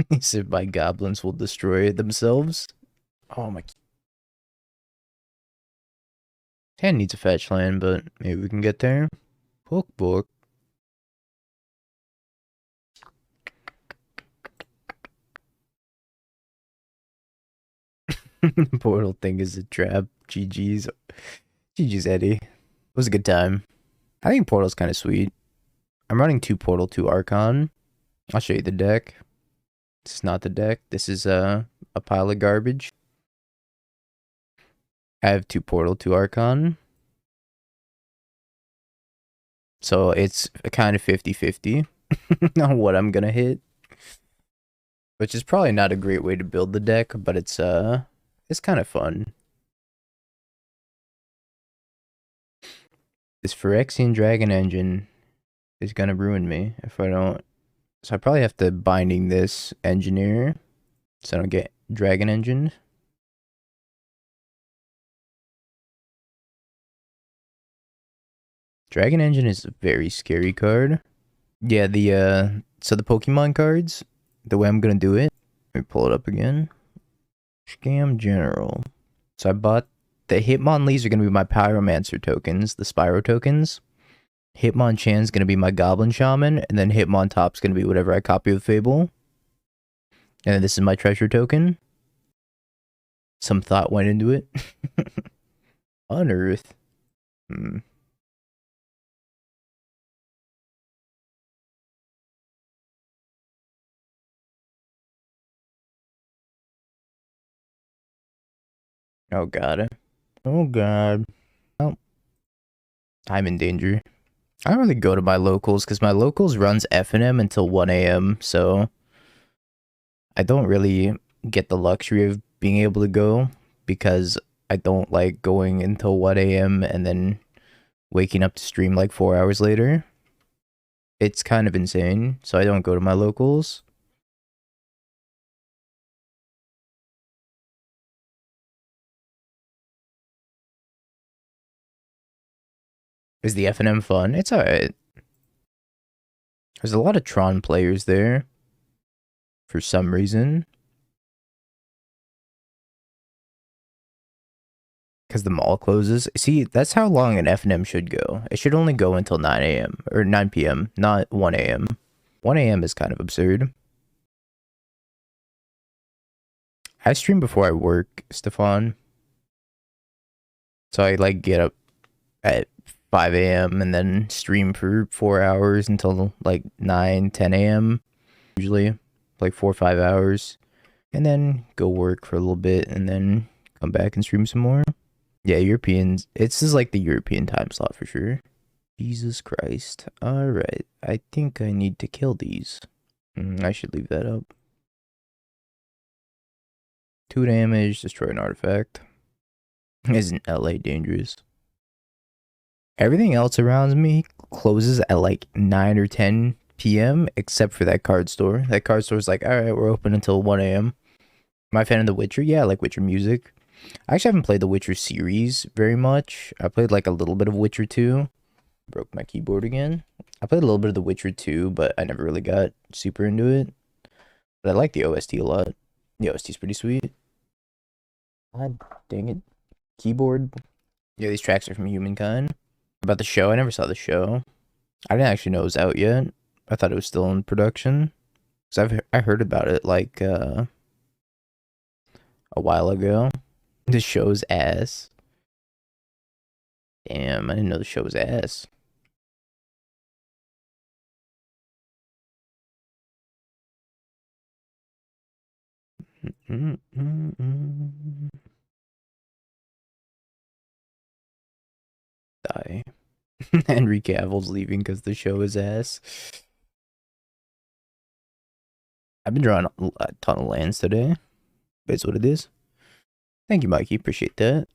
He said my goblins will destroy themselves. Oh my. Hand needs a fetch land, but maybe we can get there. Book. Portal thing is a trap. GG's. GG's, Eddie. It was a good time. I think Portal's kind of sweet. I'm running 2 Portal, 2 Archon. I'll show you the deck. This is not the deck. This is a pile of garbage. I have 2 Portal, 2 Archon. So it's kind of 50-50 on what I'm gonna hit. Which is probably not a great way to build the deck, but it's kind of fun. This Phyrexian Dragon Engine is gonna ruin me if I don't. So I probably have to binding this Engineer so I don't get Dragon Engine. Dragon Engine is a very scary card. Yeah, so the Pokemon cards, the way I'm gonna do it, let me pull it up again. Scam General. So I bought the Hitmonlees are gonna be my Pyromancer tokens, the Spyro tokens. Hitmonchan's gonna be my Goblin Shaman, and then Hitmontop's gonna be whatever I copy with Fable. And then this is my treasure token. Some thought went into it. Unearth. Oh god. Oh god. Oh. I'm in danger. I don't really go to my locals because my locals runs F&M until 1 a.m. So I don't really get the luxury of being able to go because I don't like going until 1 a.m. and then waking up to stream like 4 hours later. It's kind of insane. So I don't go to my locals. Is the F&M fun? It's alright. There's a lot of Tron players there for some reason. Because the mall closes. See, that's how long an F&M should go. It should only go until 9 a.m. or 9 p.m., not 1 a.m. 1 a.m. is kind of absurd. I stream before I work, Stefan. So I like get up at 5 a.m. and then stream for 4 hours until like 9, 10 a.m. Usually like 4 or 5 hours. And then go work for a little bit and then come back and stream some more. Yeah, Europeans. This is like the European time slot for sure. Jesus Christ. Alright. I think I need to kill these. I should leave that up. 2 damage, destroy an artifact. Isn't LA dangerous? Everything else around me closes at like 9 or 10 p.m. except for that card store. That card store is like, alright, we're open until 1 a.m. Am I a fan of The Witcher? Yeah, I like Witcher music. I actually haven't played the Witcher series very much. I played like a little bit of Witcher 2. Broke my keyboard again. I played a little bit of The Witcher 2, but I never really got super into it. But I like the OST a lot. The OST is pretty sweet. God dang it. Keyboard. Yeah, these tracks are from Humankind. About the show, I never saw the show. I didn't actually know it was out yet. I thought it was still in production. Because I heard about it like a while ago. The show's ass. Damn, I didn't know the show was ass. Die. Henry Cavill's leaving because the show is ass. I've been drawing a ton of lands today. That's what it is. Thank you, Mikey. Appreciate that.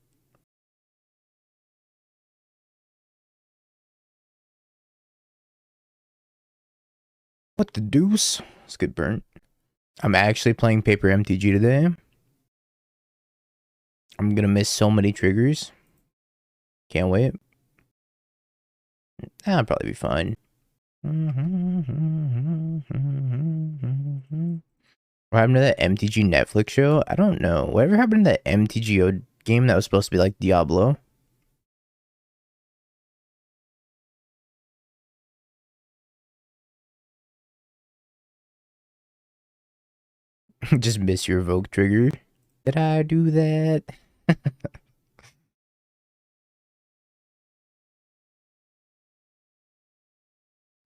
What the deuce? It's good burn. I'm actually playing Paper MTG today. I'm gonna miss so many triggers. Can't wait. I'll probably be fine. What happened to that MTG Netflix show? I don't know. Whatever happened to that MTGO game that was supposed to be like Diablo? Just miss your evoke trigger. Did I do that?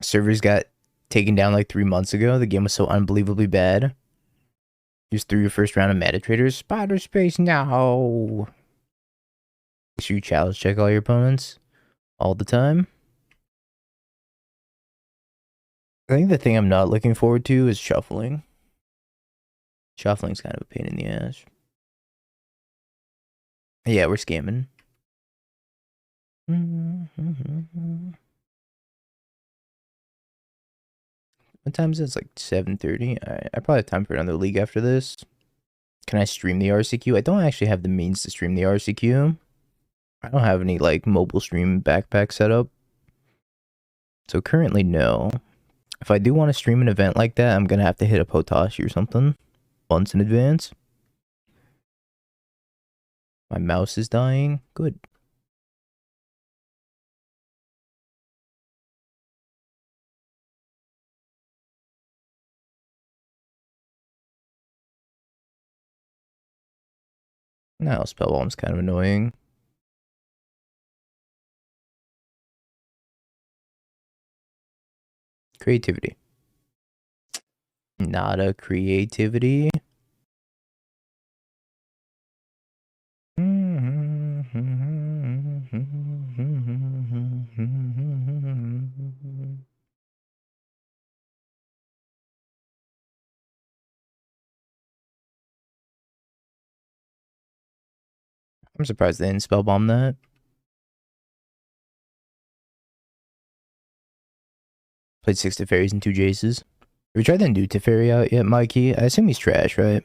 Servers got taken down like 3 months ago. The game was so unbelievably bad. Just threw your first round of meta traders. Spider space now. Make sure you challenge check all your opponents all the time. I think the thing I'm not looking forward to is shuffling. Shuffling's kind of a pain in the ass. Yeah, we're scamming. What time is it? It's like 7:30. I probably have time for another league after this. Can I stream the RCQ? I don't actually have the means to stream the RCQ. I don't have any like mobile stream backpack set up. So currently, no. If I do want to stream an event like that, I'm gonna have to hit up Hotashi or something months in advance. My mouse is dying. Good. Now Spellbomb's kind of annoying. Creativity. Not a creativity. I'm surprised they didn't spellbomb that. Played 6 Teferis and 2 Jaces. Have you tried the new Teferi out yet, Mikey? I assume he's trash, right?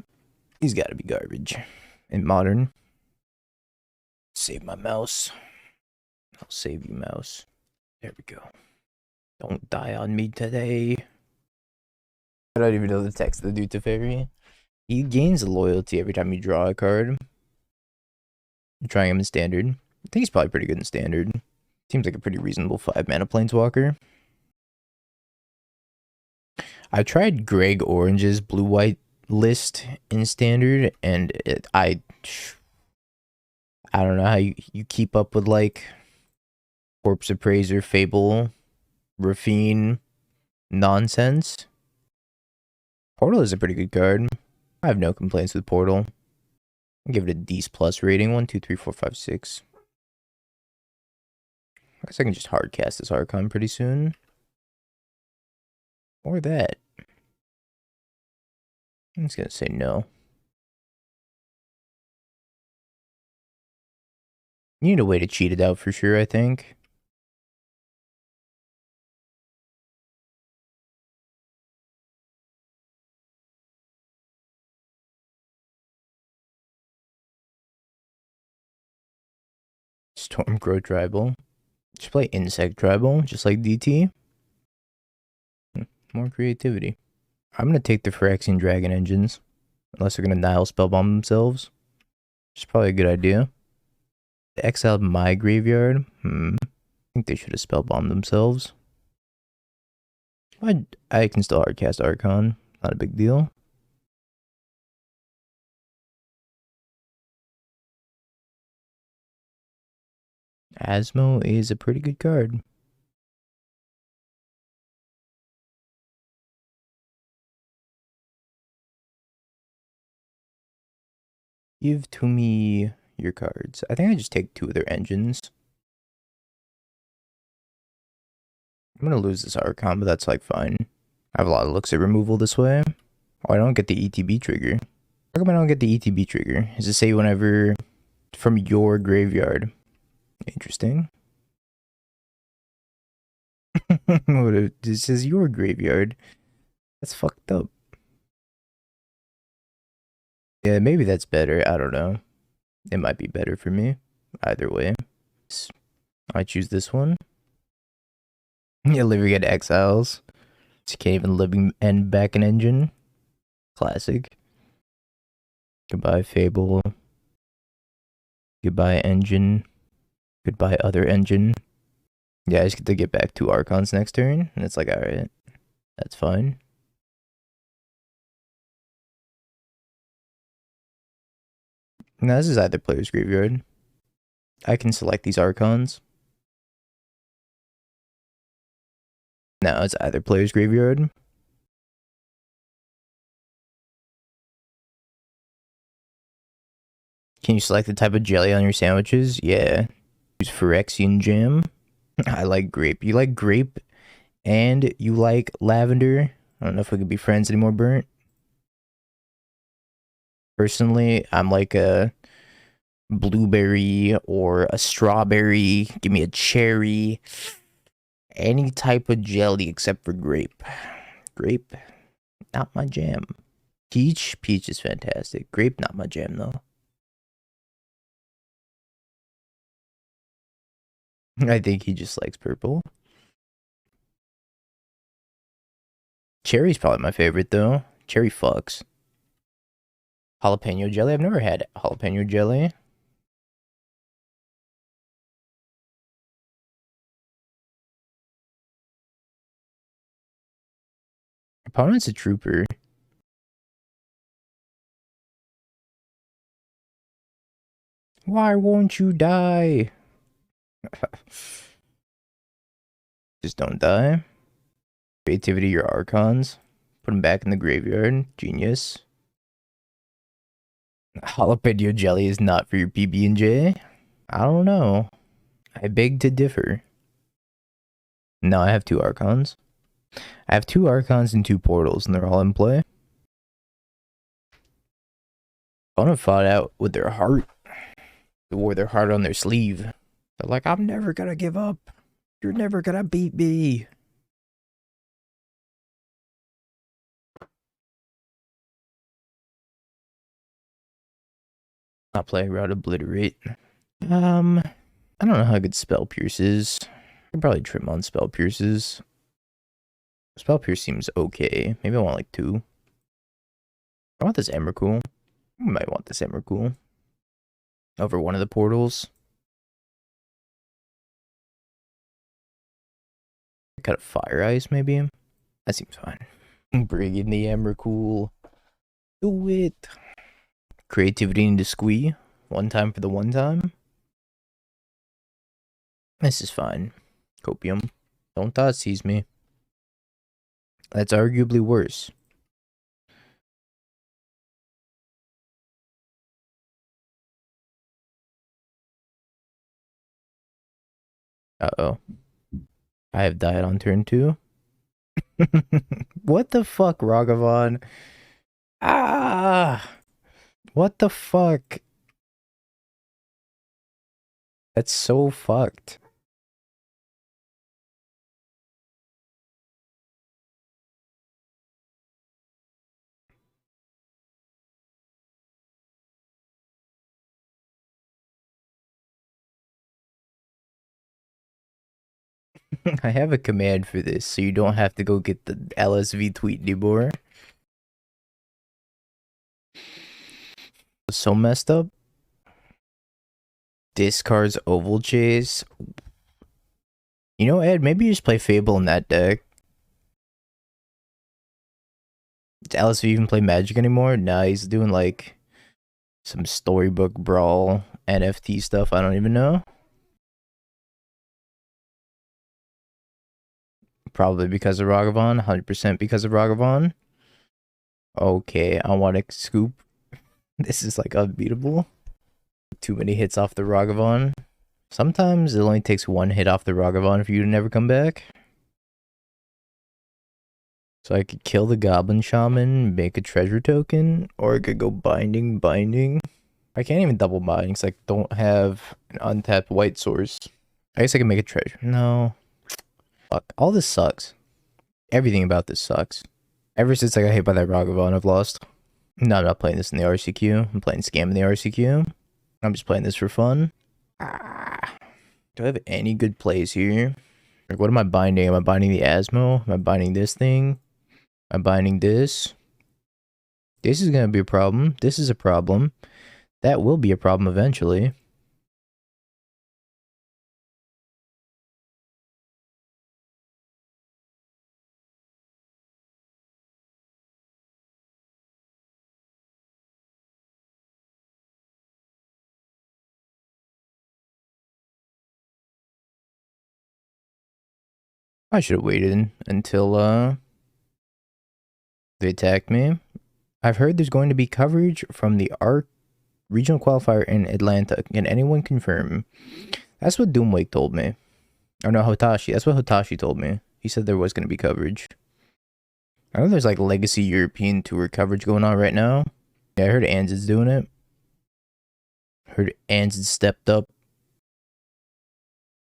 He's gotta be garbage. In Modern. Save my mouse. I'll save you, mouse. There we go. Don't die on me today. I don't even know the text of the new Teferi. He gains loyalty every time you draw a card. I'm trying him in Standard. I think he's probably pretty good in Standard. Seems like a pretty reasonable 5-mana Planeswalker. I tried Greg Orange's blue-white list in Standard, and I don't know how you keep up with, like, Corpse Appraiser, Fable, Raffine, nonsense. Portal is a pretty good card. I have no complaints with Portal. I'll give it a D+ rating. 1, 2, 3, 4, 5, 6. I guess I can just hardcast this Archon pretty soon. Or that. I'm just gonna say no. You need a way to cheat it out for sure, I think. Stormgrowth Tribal. Just play Insect Tribal, just like DT. More creativity. I'm gonna take the Phyrexian Dragon Engines. Unless they're gonna Nile Spellbomb themselves. Which is probably a good idea. They exiled my graveyard. I think they should have Spellbombed themselves. I can still hardcast Archon. Not a big deal. Asmo is a pretty good card. Give to me your cards. I think I just take 2 of their engines. I'm gonna lose this Archon, but that's like fine. I have a lot of looks at removal this way. Oh, I don't get the ETB trigger. How come I don't get the ETB trigger? Does it say whenever from your graveyard? Interesting. This says your graveyard. That's fucked up. Yeah, maybe that's better. I don't know. It might be better for me. Either way. I choose this one. Yeah, Living at Exiles. You can't even living end back an engine. Classic. Goodbye, Fable. Goodbye, engine. Goodbye, other engine. Yeah, I just get to get back 2 Archons next turn. And it's like, alright. That's fine. No, this is either player's graveyard. I can select these archons. No, it's either player's graveyard. Can you select the type of jelly on your sandwiches? Yeah. Use Phyrexian jam. I like grape. You like grape and you like lavender. I don't know if we could be friends anymore, Burnt. Personally, I'm like a blueberry or a strawberry. Give me a cherry. Any type of jelly except for grape. Grape, not my jam. Peach is fantastic. Grape, not my jam though. I think he just likes purple. Cherry's probably my favorite though. Cherry fucks. Jalapeno jelly. I've never had jalapeno jelly. Opponent's a trooper. Why won't you die? Just don't die. Creativity, your archons. Put them back in the graveyard. Genius. Jalapeno jelly is not for your PB&J. I don't know. I beg to differ. No, I have 2 archons. I have 2 archons and 2 portals, and they're all in play. Opponent fought out with their heart. They wore their heart on their sleeve. They're like, I'm never gonna give up. You're never gonna beat me. Not play route obliterate. I don't know how good spell pierce is. I could probably trim on spell pierces. Spell pierce seems okay. Maybe I want like 2. I want this Emrakul. I might want this Emrakul over one of the portals. Cut a fire ice maybe. That seems fine. Bring in the Emrakul. Do it. Creativity into squee. One time for the one time. This is fine. Copium. Don't thought seize me. That's arguably worse. Uh-oh. I have died on turn 2. What the fuck, Ragavan? Ah! What the fuck? That's so fucked. I have a command for this, so you don't have to go get the LSV tweet anymore. So messed up. Discards Oval Chase. You know, Ed, maybe you just play Fable in that deck. Does LSV even play Magic anymore? Nah, he's doing like some storybook brawl NFT stuff. I don't even know. Probably because of Ragavan. 100% because of Ragavan. Okay, I want to scoop. This is like unbeatable. Too many hits off the Ragavan. Sometimes it only takes 1 hit off the Ragavan for you to never come back. So I could kill the Goblin Shaman, make a treasure token, or I could go binding. I can't even double bind because I don't have an untapped white source. I guess I can make a treasure. No. Fuck. All this sucks. Everything about this sucks. Ever since I got hit by that Ragavan, I've lost. No, I'm not playing this in the RCQ. I'm playing Scam in the RCQ. I'm just playing this for fun. Do I have any good plays here? Like, what am I binding? Am I binding the Asmo? Am I binding this thing? Am I binding this? This is gonna be a problem. This is a problem. That will be a problem eventually. I should have waited until they attacked me. I've heard there's going to be coverage from the ARC regional qualifier in Atlanta. Can anyone confirm? That's what Doomwake told me. Or no, Hotashi. That's what Hotashi told me. He said there was going to be coverage. I know there's like Legacy European Tour coverage going on right now. Yeah, I heard Anz's doing it. Heard Anz stepped up.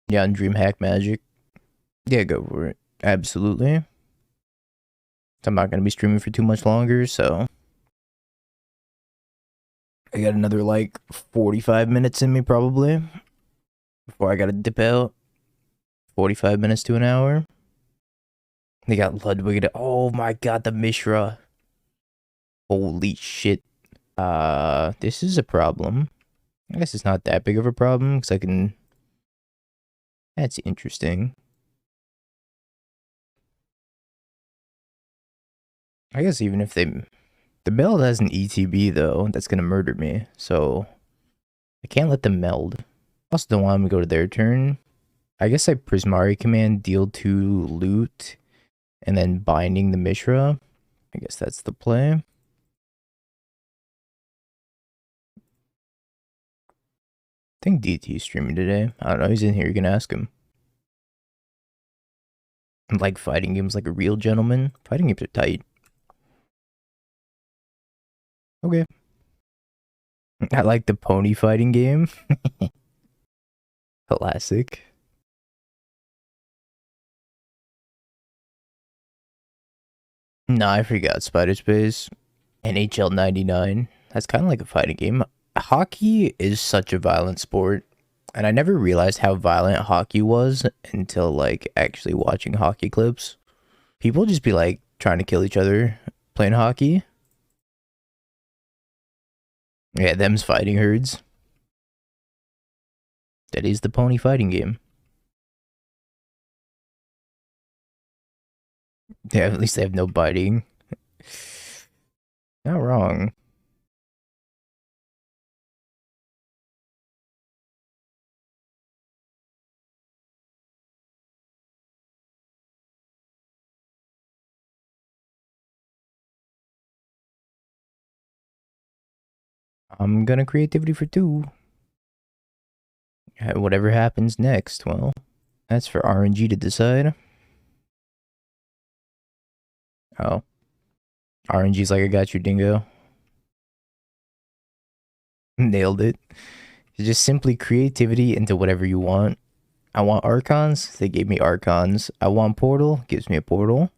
Yeah, on DreamHack Magic. Yeah, go for it. Absolutely. I'm not going to be streaming for too much longer, so I got another like 45 minutes in me probably before I got to dip out. 45 minutes to an hour. They got Ludwig. Oh my god, the Mishra. Holy shit. This is a problem. I guess it's not that big of a problem because I can. That's interesting. I guess even if they. The meld has an ETB though, that's gonna murder me, so I can't let them meld. Also don't want them to go to their turn. I guess I Prismari command, deal 2 loot, and then binding the Mishra. I guess that's the play. I think DT is streaming today. I don't know, he's in here, you can ask him. Like fighting games like a real gentleman. Fighting games are tight. Okay. I like the pony fighting game. Classic. Nah, I forgot Spider Space. NHL 99. That's kind of like a fighting game. Hockey is such a violent sport. And I never realized how violent hockey was until like actually watching hockey clips. People just be like trying to kill each other playing hockey. Yeah, them's fighting herds. That is the pony fighting game. Yeah, at least they have no biting. Not wrong. I'm gonna creativity for 2. Whatever happens next, well, that's for RNG to decide. Oh. RNG's like, I got you, dingo. Nailed it. Just simply creativity into whatever you want. I want Archons, they gave me Archons. I want Portal, gives me a Portal.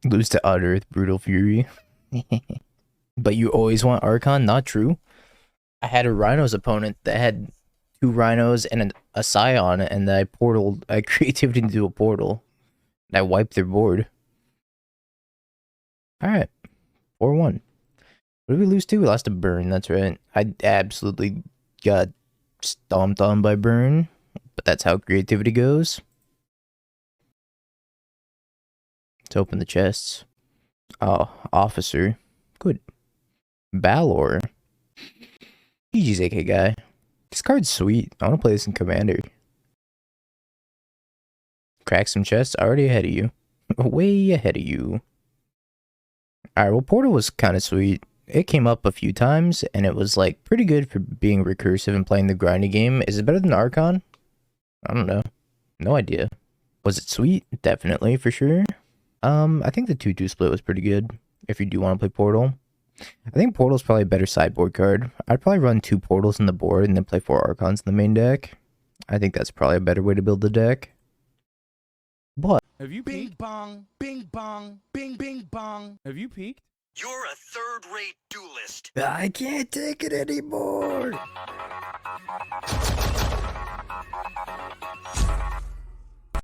Lose to Unearth, Brutal Fury. But you always want Archon, not true. I had a Rhinos opponent that had 2 Rhinos and a Scion, and I creativity into a Portal. And I wiped their board. Alright. 4-1. What did we lose to? We lost to Burn, that's right. I absolutely got stomped on by Burn. But that's how creativity goes. Let's open the chests. Oh, Officer. Good. Balor. GG's AK guy. This card's sweet. I want to play this in Commander. Crack some chests. Already ahead of you. Way ahead of you. Alright, well, Portal was kind of sweet. It came up a few times, and it was, like, pretty good for being recursive and playing the grindy game. Is it better than Archon? I don't know. No idea. Was it sweet? Definitely, for sure. I think the 2-2 split was pretty good, if you do want to play Portal. I think Portal's probably a better sideboard card. I'd probably run 2 Portals in the board and then play 4 Archons in the main deck. I think that's probably a better way to build the deck. But have you bing bong, bing bong, bing bing bong? Have you peeked? You're a third-rate duelist. I can't take it anymore.